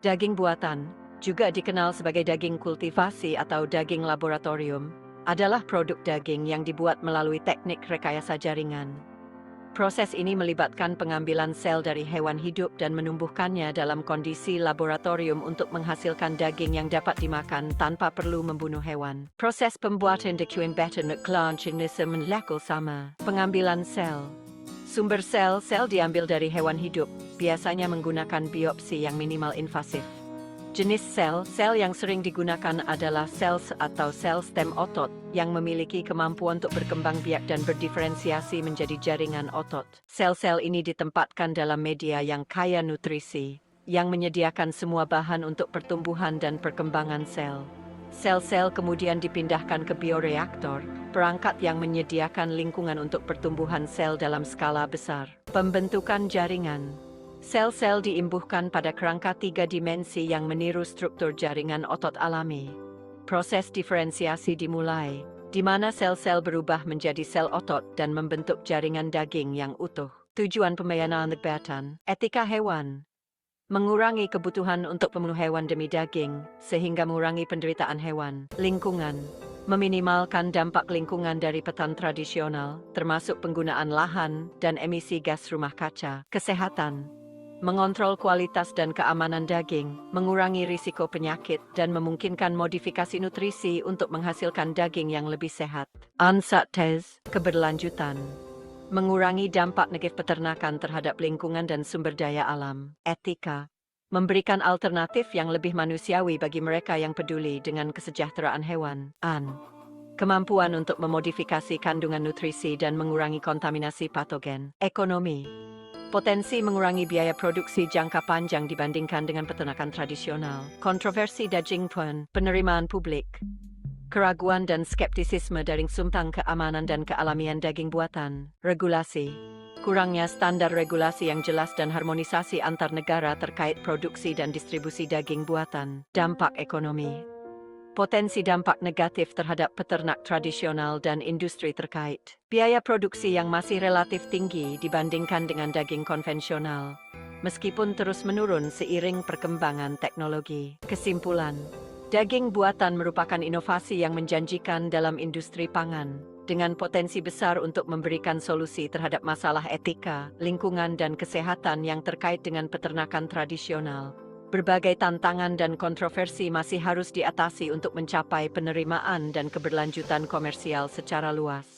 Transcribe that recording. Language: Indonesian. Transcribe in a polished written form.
Daging buatan, juga dikenal sebagai daging kultivasi atau daging laboratorium, adalah produk daging yang dibuat melalui teknik rekayasa jaringan. Proses ini melibatkan pengambilan sel dari hewan hidup dan menumbuhkannya dalam kondisi laboratorium untuk menghasilkan daging yang dapat dimakan tanpa perlu membunuh hewan. Proses pembuatan daging beton jenis melakukan sama. Pengambilan sel. Sumber sel diambil dari hewan hidup, biasanya menggunakan biopsi yang minimal invasif. Jenis sel yang sering digunakan adalah sel atau sel stem otot yang memiliki kemampuan untuk berkembang biak dan berdiferensiasi menjadi jaringan otot. Sel-sel ini ditempatkan dalam media yang kaya nutrisi, yang menyediakan semua bahan untuk pertumbuhan dan perkembangan sel. Sel-sel kemudian dipindahkan ke bioreaktor, perangkat yang menyediakan lingkungan untuk pertumbuhan sel dalam skala besar. Pembentukan jaringan. Sel-sel diimbuhkan pada kerangka 3 dimensi yang meniru struktur jaringan otot alami. Proses diferensiasi dimulai, di mana sel-sel berubah menjadi sel otot dan membentuk jaringan daging yang utuh. Tujuan pembayaran kegiatan, etika hewan. Mengurangi kebutuhan untuk membunuh hewan demi daging, sehingga mengurangi penderitaan hewan. Lingkungan. Meminimalkan dampak lingkungan dari petani tradisional, termasuk penggunaan lahan dan emisi gas rumah kaca. Kesehatan. Mengontrol kualitas dan keamanan daging, mengurangi risiko penyakit, dan memungkinkan modifikasi nutrisi untuk menghasilkan daging yang lebih sehat. Ansatez, keberlanjutan. Mengurangi dampak negatif peternakan terhadap lingkungan dan sumber daya alam. Etika. Memberikan alternatif yang lebih manusiawi bagi mereka yang peduli dengan kesejahteraan hewan. Kemampuan untuk memodifikasi kandungan nutrisi dan mengurangi kontaminasi patogen. Ekonomi. Potensi mengurangi biaya produksi jangka panjang dibandingkan dengan peternakan tradisional. Kontroversi daging pun, penerimaan publik. Keraguan dan skeptisisme dari tentang keamanan dan kealamian daging buatan. Regulasi. Kurangnya standar regulasi yang jelas dan harmonisasi antar negara terkait produksi dan distribusi daging buatan. Dampak ekonomi. Potensi dampak negatif terhadap peternak tradisional dan industri terkait. Biaya produksi yang masih relatif tinggi dibandingkan dengan daging konvensional, meskipun terus menurun seiring perkembangan teknologi. Kesimpulan. Daging buatan merupakan inovasi yang menjanjikan dalam industri pangan, dengan potensi besar untuk memberikan solusi terhadap masalah etika, lingkungan dan kesehatan yang terkait dengan peternakan tradisional. Berbagai tantangan dan kontroversi masih harus diatasi untuk mencapai penerimaan dan keberlanjutan komersial secara luas.